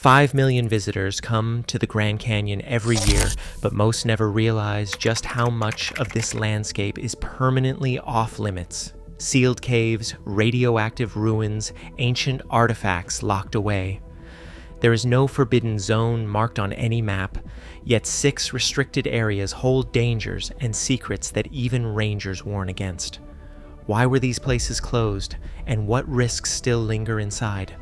5 million visitors come to the Grand Canyon every year, but most never realize just how much of this landscape is permanently off limits. Sealed caves, radioactive ruins, ancient artifacts locked away. There is no forbidden zone marked on any map, yet 6 restricted areas hold dangers and secrets that even rangers warn against. Why were these places closed, and what risks still linger inside?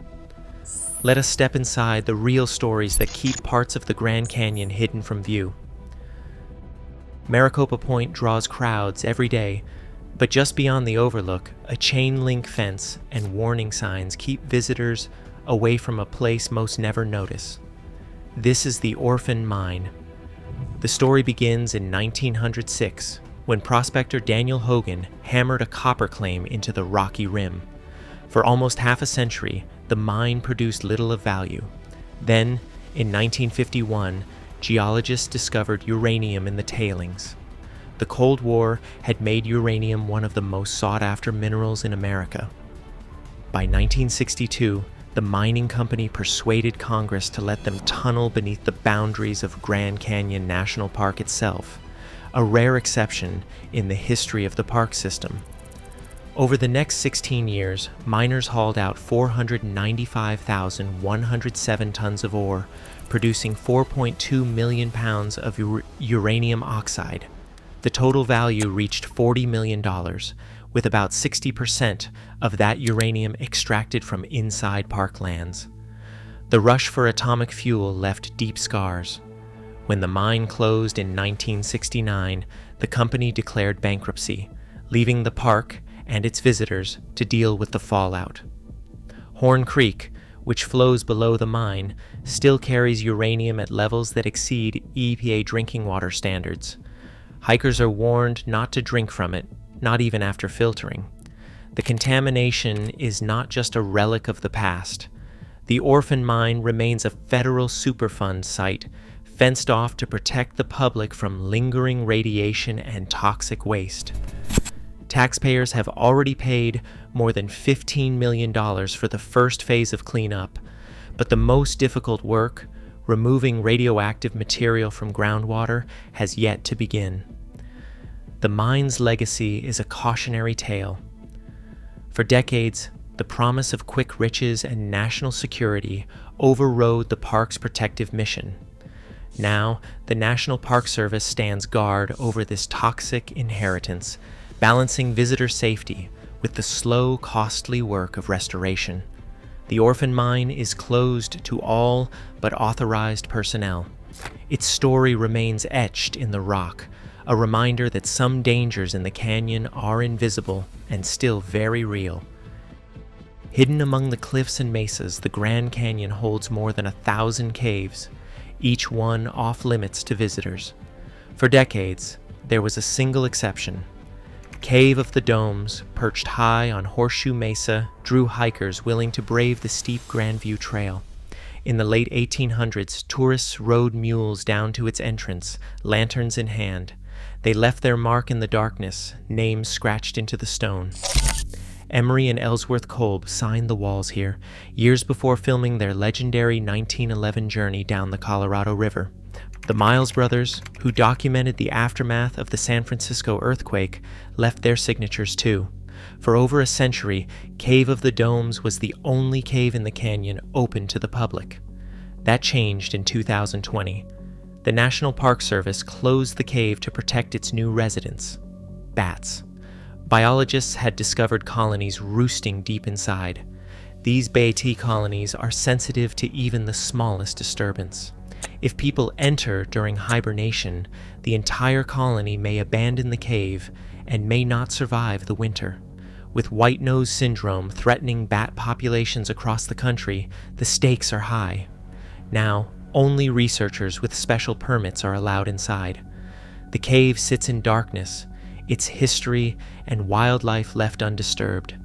Let us step inside the real stories that keep parts of the Grand Canyon hidden from view. Maricopa Point draws crowds every day, but just beyond the overlook, a chain-link fence and warning signs keep visitors away from a place most never notice. This is the Orphan Mine. The story begins in 1906, when prospector Daniel Hogan hammered a copper claim into the rocky rim. For almost half a century, the mine produced little of value. Then, in 1951, geologists discovered uranium in the tailings. The Cold War had made uranium one of the most sought-after minerals in America. By 1962, the mining company persuaded Congress to let them tunnel beneath the boundaries of Grand Canyon National Park itself, a rare exception in the history of the park system. Over the next 16 years, miners hauled out 495,107 tons of ore, producing 4.2 million pounds of uranium oxide. The total value reached $40 million, with about 60% of that uranium extracted from inside parklands. The rush for atomic fuel left deep scars. When the mine closed in 1969, the company declared bankruptcy, leaving the park and its visitors to deal with the fallout. Horn Creek, which flows below the mine, still carries uranium at levels that exceed EPA drinking water standards. Hikers are warned not to drink from it, not even after filtering. The contamination is not just a relic of the past. The Orphan Mine remains a federal Superfund site, fenced off to protect the public from lingering radiation and toxic waste. Taxpayers have already paid more than $15 million for the first phase of cleanup, but the most difficult work, removing radioactive material from groundwater, has yet to begin. The mine's legacy is a cautionary tale. For decades, the promise of quick riches and national security overrode the park's protective mission. Now, the National Park Service stands guard over this toxic inheritance, balancing visitor safety with the slow, costly work of restoration. The Orphan Mine is closed to all but authorized personnel. Its story remains etched in the rock, a reminder that some dangers in the canyon are invisible and still very real. Hidden among the cliffs and mesas, the Grand Canyon holds more than 1,000 caves, each one off limits to visitors. For decades, there was a single exception. Cave of the Domes, perched high on Horseshoe Mesa, drew hikers willing to brave the steep Grandview Trail. In the late 1800s, tourists rode mules down to its entrance, lanterns in hand. They left their mark in the darkness, names scratched into the stone. Emery and Ellsworth Kolb signed the walls here, years before filming their legendary 1911 journey down the Colorado River. The Miles brothers, who documented the aftermath of the San Francisco earthquake, left their signatures too. For over a century, Cave of the Domes was the only cave in the canyon open to the public. That changed in 2020. The National Park Service closed the cave to protect its new residents, bats. Biologists had discovered colonies roosting deep inside. These Bt colonies are sensitive to even the smallest disturbance. If people enter during hibernation, the entire colony may abandon the cave and may not survive the winter. With white nose syndrome threatening bat populations across the country, the stakes are high. Now, only researchers with special permits are allowed inside. The cave sits in darkness, its history and wildlife left undisturbed.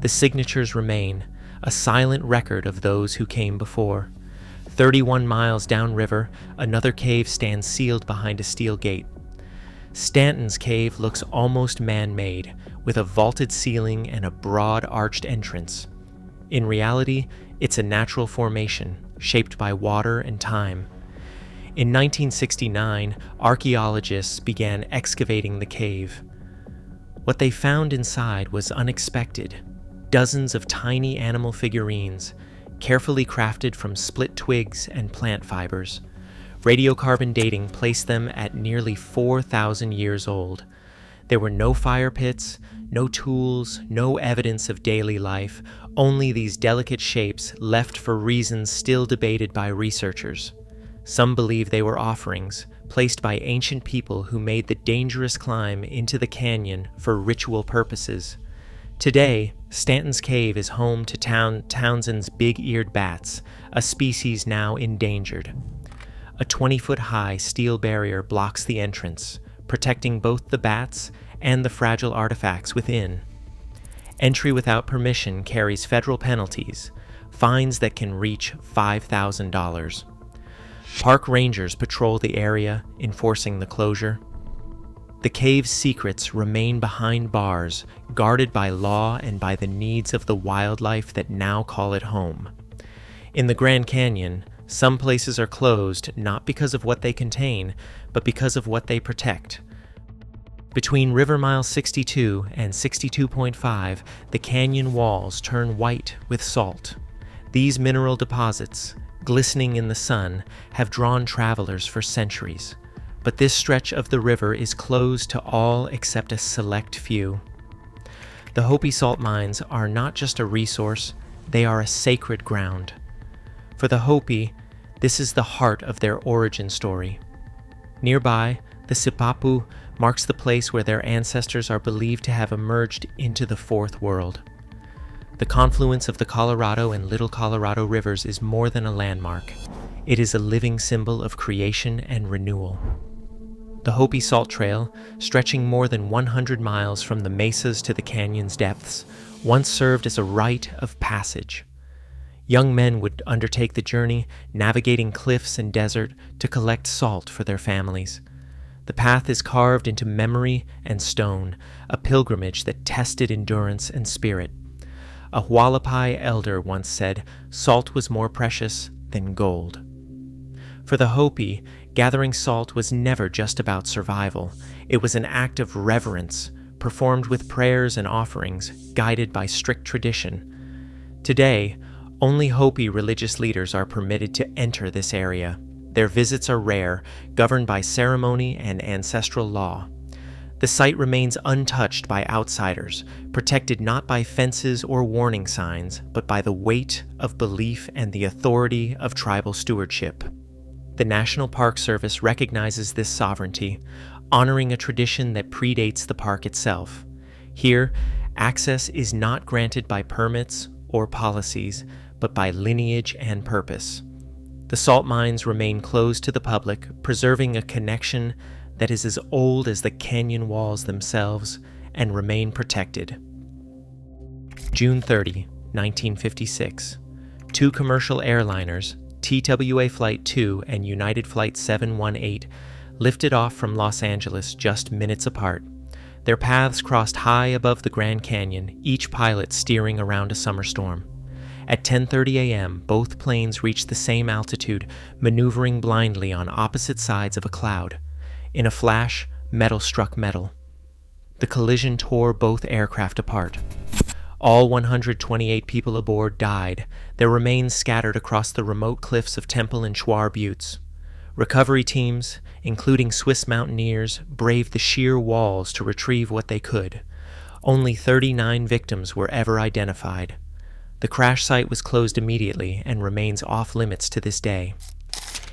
The signatures remain, a silent record of those who came before. 31 miles downriver, another cave stands sealed behind a steel gate. Stanton's cave looks almost man-made, with a vaulted ceiling and a broad arched entrance. In reality, it's a natural formation, shaped by water and time. In 1969, archaeologists began excavating the cave. What they found inside was unexpected. Dozens of tiny animal figurines, carefully crafted from split twigs and plant fibers. Radiocarbon dating placed them at nearly 4,000 years old. There were no fire pits, no tools, no evidence of daily life, only these delicate shapes left for reasons still debated by researchers. Some believe they were offerings, placed by ancient people who made the dangerous climb into the canyon for ritual purposes. Today, Stanton's Cave is home to Townsend's big-eared bats, a species now endangered. A 20-foot-high steel barrier blocks the entrance, protecting both the bats and the fragile artifacts within. Entry without permission carries federal penalties, fines that can reach $5,000. Park rangers patrol the area, enforcing the closure. The cave's secrets remain behind bars, guarded by law and by the needs of the wildlife that now call it home. In the Grand Canyon, some places are closed not because of what they contain, but because of what they protect. Between River Mile 62 and 62.5, the canyon walls turn white with salt. These mineral deposits, glistening in the sun, have drawn travelers for centuries. But this stretch of the river is closed to all except a select few. The Hopi salt mines are not just a resource, they are a sacred ground. For the Hopi, this is the heart of their origin story. Nearby, the Sipapu marks the place where their ancestors are believed to have emerged into the Fourth World. The confluence of the Colorado and Little Colorado rivers is more than a landmark. It is a living symbol of creation and renewal. The Hopi Salt Trail, stretching more than 100 miles from the mesas to the canyon's depths, once served as a rite of passage. Young men would undertake the journey, navigating cliffs and desert to collect salt for their families. The path is carved into memory and stone, a pilgrimage that tested endurance and spirit. A Hualapai elder once said, "Salt was more precious than gold." For the Hopi, gathering salt was never just about survival. It was an act of reverence, performed with prayers and offerings, guided by strict tradition. Today, only Hopi religious leaders are permitted to enter this area. Their visits are rare, governed by ceremony and ancestral law. The site remains untouched by outsiders, protected not by fences or warning signs, but by the weight of belief and the authority of tribal stewardship. The National Park Service recognizes this sovereignty, honoring a tradition that predates the park itself. Here, access is not granted by permits or policies, but by lineage and purpose. The salt mines remain closed to the public, preserving a connection that is as old as the canyon walls themselves and remain protected. June 30, 1956. Two commercial airliners, TWA Flight 2 and United Flight 718, lifted off from Los Angeles just minutes apart. Their paths crossed high above the Grand Canyon, each pilot steering around a summer storm. At 10:30 a.m., both planes reached the same altitude, maneuvering blindly on opposite sides of a cloud. In a flash, metal struck metal. The collision tore both aircraft apart. All 128 people aboard died, their remains scattered across the remote cliffs of Temple and Shuar Buttes. Recovery teams, including Swiss mountaineers, braved the sheer walls to retrieve what they could. Only 39 victims were ever identified. The crash site was closed immediately and remains off-limits to this day.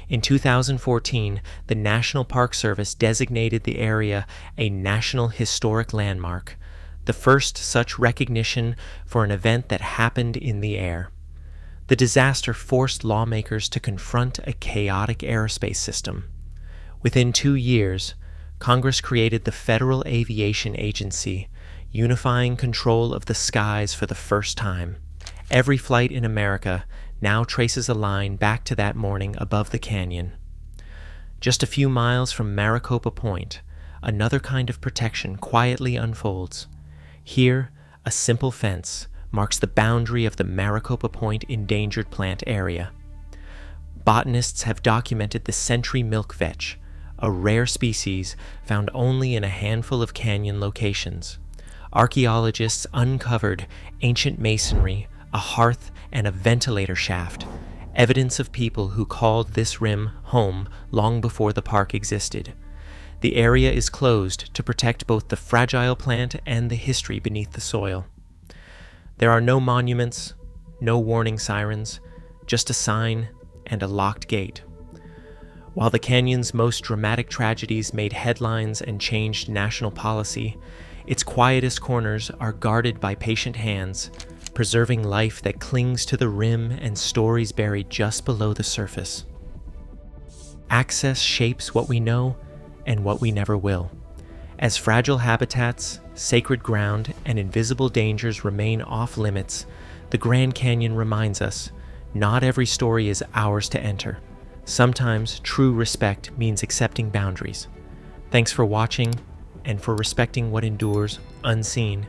In 2014, the National Park Service designated the area a National Historic Landmark, the first such recognition for an event that happened in the air. The disaster forced lawmakers to confront a chaotic aerospace system. Within 2 years, Congress created the Federal Aviation Agency, unifying control of the skies for the first time. Every flight in America now traces a line back to that morning above the canyon. Just a few miles from Maricopa Point, another kind of protection quietly unfolds. Here, a simple fence marks the boundary of the Maricopa Point Endangered Plant Area. Botanists have documented the century milk vetch, a rare species found only in a handful of canyon locations. Archaeologists uncovered ancient masonry, a hearth, and a ventilator shaft, evidence of people who called this rim home long before the park existed. The area is closed to protect both the fragile plant and the history beneath the soil. There are no monuments, no warning sirens, just a sign and a locked gate. While the canyon's most dramatic tragedies made headlines and changed national policy, its quietest corners are guarded by patient hands, preserving life that clings to the rim and stories buried just below the surface. Access shapes what we know and what we never will. As fragile habitats, sacred ground, and invisible dangers remain off limits, the Grand Canyon reminds us, not every story is ours to enter. Sometimes true respect means accepting boundaries. Thanks for watching and for respecting what endures unseen